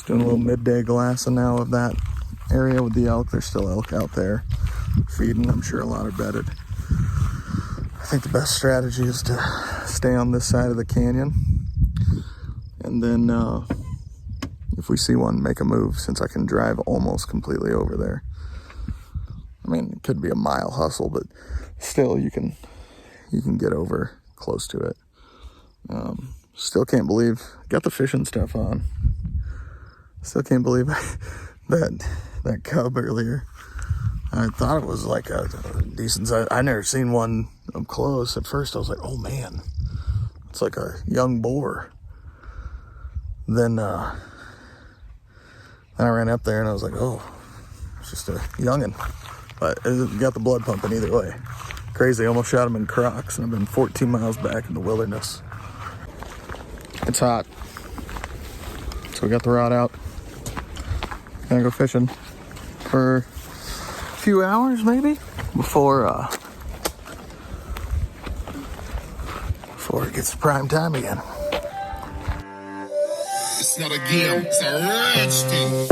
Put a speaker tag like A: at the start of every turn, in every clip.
A: Just doing a little midday glassing now of that area with the elk. There's still elk out there feeding. I'm sure a lot are bedded. I think the best strategy is to stay on this side of the canyon, and then if we see one, make a move, since I can drive almost completely over there. I mean, it could be a mile hustle, but still you can get over close to it. Still can't believe, got the fishing stuff on. Still can't believe that cub earlier. I thought it was like a decent size. I never seen one up close. At first I was like, oh man, it's like a young boar. Then I ran up there and I was like, oh, it's just a youngin'. But it got the blood pumping either way. Crazy, I almost shot him in Crocs, and I've been 14 miles back in the wilderness. It's hot. So we got the rod out. Gonna go fishing for a few hours maybe before it gets prime time again.
B: It's not a game, it's a rich thing.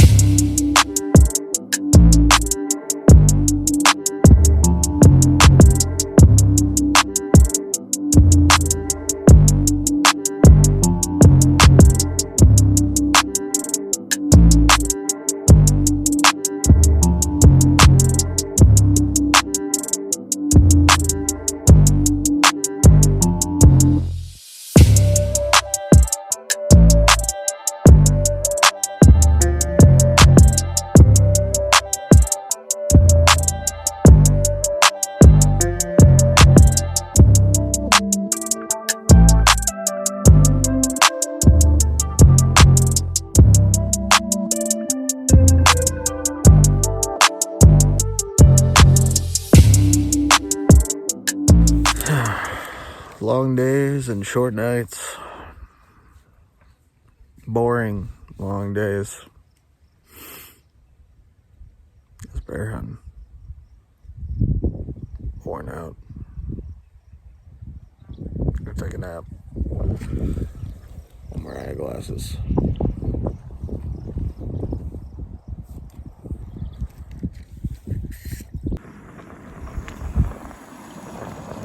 A: Long days and short nights. Boring long days. Just bear hunting. Worn out. Go take a nap. One more eyeglasses.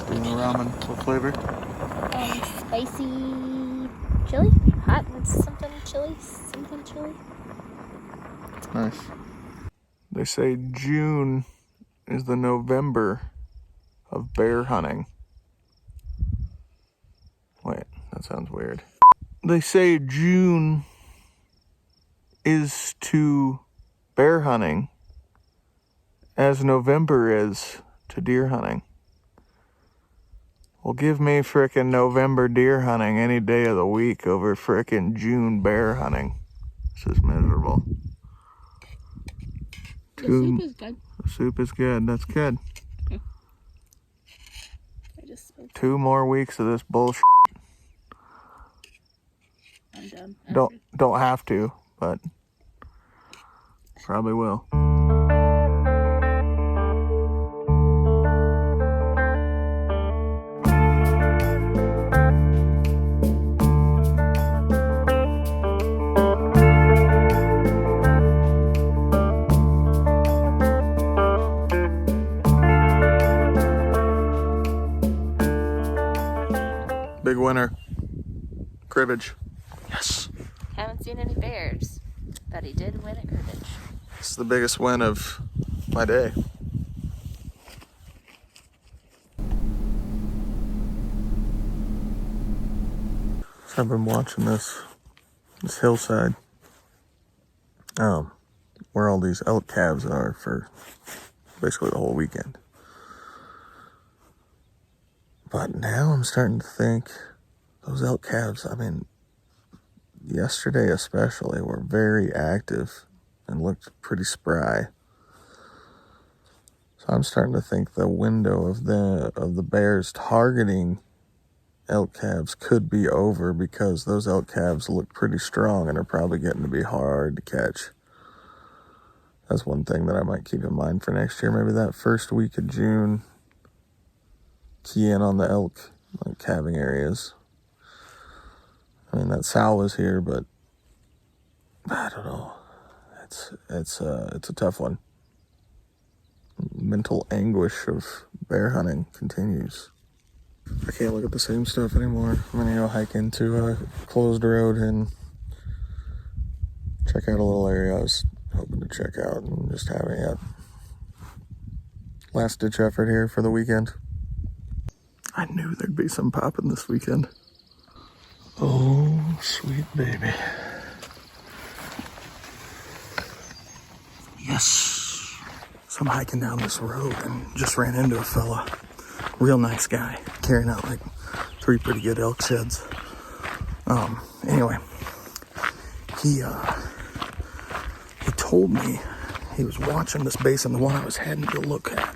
A: Do you know ramen? What flavor?
C: Spicy chili? Hot with something chili? Something chili?
A: Nice. They say June is the November of bear hunting. Wait, that sounds weird. They say June is to bear hunting as November is to deer hunting. Well, give me frickin' November deer hunting any day of the week over frickin' June bear hunting. This is miserable.
C: The soup is good.
A: The soup is good. That's good.
C: I just spoke.
A: 2 more weeks of this bullshit.
C: I'm done.
A: Don't have to, but probably will. Big winner. Cribbage. Yes.
C: Haven't seen any bears, but he did win at cribbage.
A: This is the biggest win of my day. So I've been watching this hillside, where all these elk calves are for basically the whole weekend. But now I'm starting to think those elk calves, I mean, yesterday especially, were very active and looked pretty spry. So I'm starting to think the window of the bears targeting elk calves could be over, because those elk calves look pretty strong and are probably getting to be hard to catch. That's one thing that I might keep in mind for next year. Maybe that first week of June, key in on the elk calving areas. I mean, that sow was here, but I don't know. It's a tough one. Mental anguish of bear hunting continues. I can't look at the same stuff anymore. I'm gonna go hike into a closed road and check out a little area I was hoping to check out and just haven't yet. Last ditch effort here for the weekend. I knew there'd be some popping this weekend. Oh, sweet baby. Yes. So I'm hiking down this road and just ran into a fella. Real nice guy, carrying out like 3 pretty good elk sheds. Anyway, he told me he was watching this basin, the one I was heading to look at.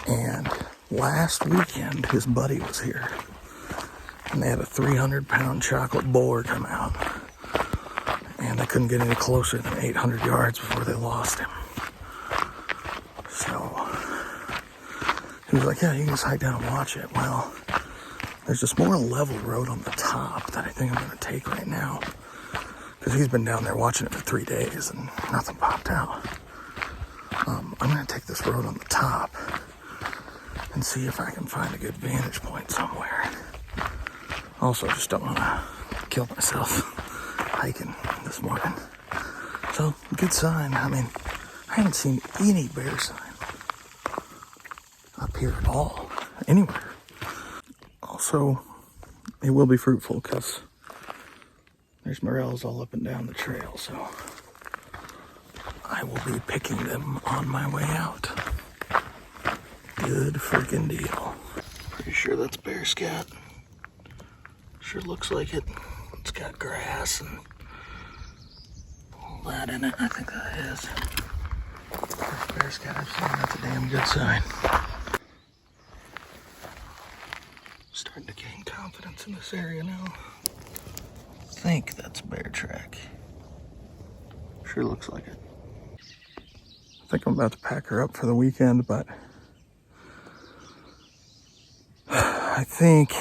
A: And last weekend, his buddy was here. And they had a 300-pound chocolate boar come out. And they couldn't get any closer than 800 yards before they lost him. So he was like, yeah, you can just hike down and watch it. Well, there's this more level road on the top that I think I'm going to take right now. Because he's been down there watching it for 3 days and nothing popped out. I'm going to take this road on the top and see if I can find a good vantage point somewhere. Also, just don't want to kill myself hiking this morning. So, good sign. I mean, I haven't seen any bear sign up here at all, anywhere. Also, it will be fruitful because there's morels all up and down the trail, so I will be picking them on my way out. Good freaking deal. Pretty sure that's bear scat. Sure looks like it. It's got grass and all that in it. I think that is. First bear scat I've seen. That's a damn good sign. Starting to gain confidence in this area now. I think that's bear track. Sure looks like it. I think I'm about to pack her up for the weekend, but I think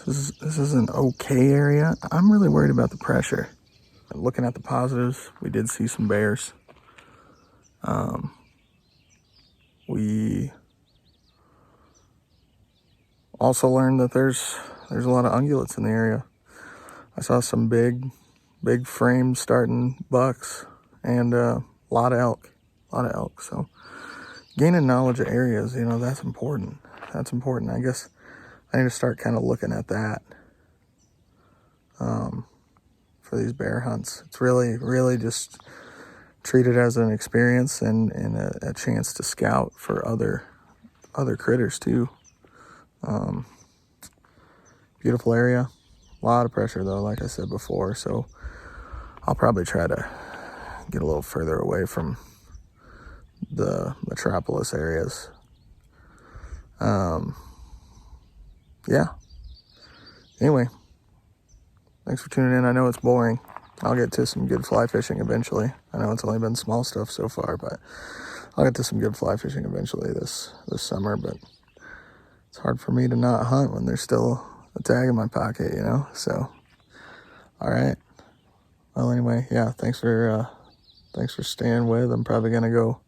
A: this is an okay area. I'm really worried about the pressure. Looking at the positives, we did see some bears. We also learned that there's a lot of ungulates in the area. I saw some big frame starting bucks and a lot of elk. So gaining knowledge of areas, that's important. That's important. I guess I need to start kind of looking at that for these bear hunts. It's really just treat it as an experience and a chance to scout for other critters too. Beautiful area. A lot of pressure though, like I said before, so I'll probably try to get a little further away from the metropolis areas. Yeah. Anyway, thanks for tuning in. I know it's boring. I'll get to some good fly fishing eventually. I know it's only been small stuff so far, but I'll get to some good fly fishing eventually this summer, but it's hard for me to not hunt when there's still a tag in my pocket, so all right. Well, anyway, yeah, thanks for staying with. I'm probably gonna go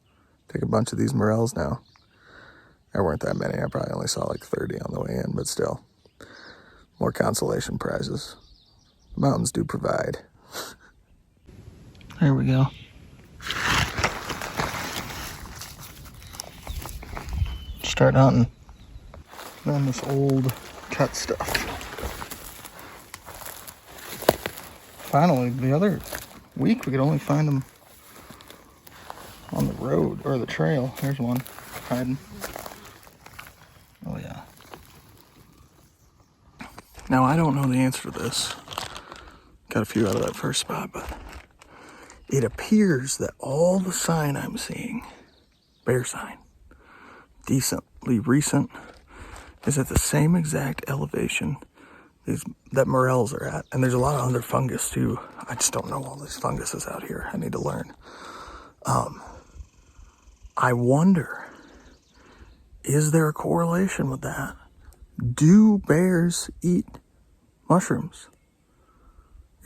A: take a bunch of these morels now. There weren't that many. I probably only saw like 30 on the way in, but still, more consolation prizes. The mountains do provide. There we go. Start hunting. On this old cut stuff. Finally, the other week we could only find them on the road or the trail. There's one hiding. Oh yeah. Now I don't know the answer to this. Got a few out of that first spot, but it appears that all the sign I'm seeing, bear sign, decently recent, is at the same exact elevation that morels are at. And there's a lot of other fungus too. I just don't know all these funguses out here. I need to learn. I wonder, is there a correlation with that? Do bears eat mushrooms?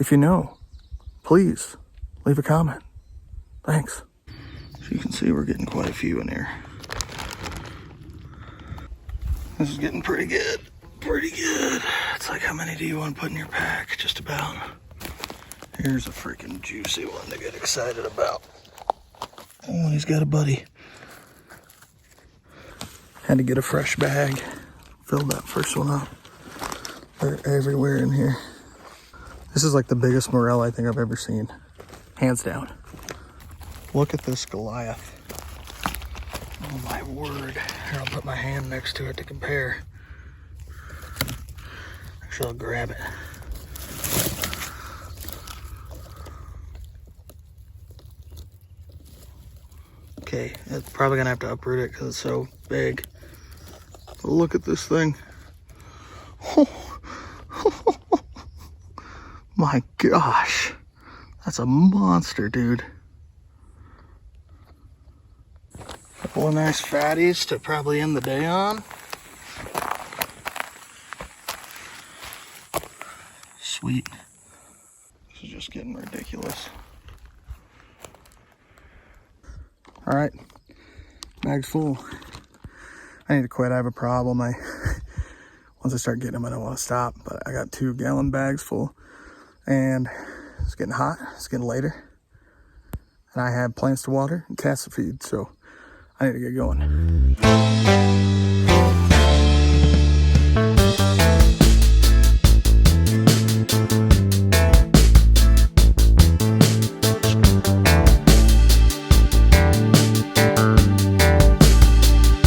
A: If you know, please leave a comment. Thanks. So you can see we're getting quite a few in here. This is getting pretty good. Pretty good. It's like, how many do you want to put in your pack? Just about. Here's a freaking juicy one to get excited about. Oh, and he's got a buddy. Had to get a fresh bag. Fill that first one up. They're everywhere in here. This is like the biggest morel I think I've ever seen. Hands down. Look at this Goliath. Oh my word. Here, I'll put my hand next to it to compare. Actually, I'll grab it. Okay, it's probably gonna have to uproot it because it's so big. But look at this thing. My gosh. That's a monster, dude. Couple of nice fatties to probably end the day on. Sweet. This is just getting ridiculous. All right, bag's full. I need to quit. I have a problem. Once I start getting them, I don't want to stop. But I got 2-gallon bags full, and it's getting hot. It's getting later, and I have plants to water and cats to feed. So I need to get going.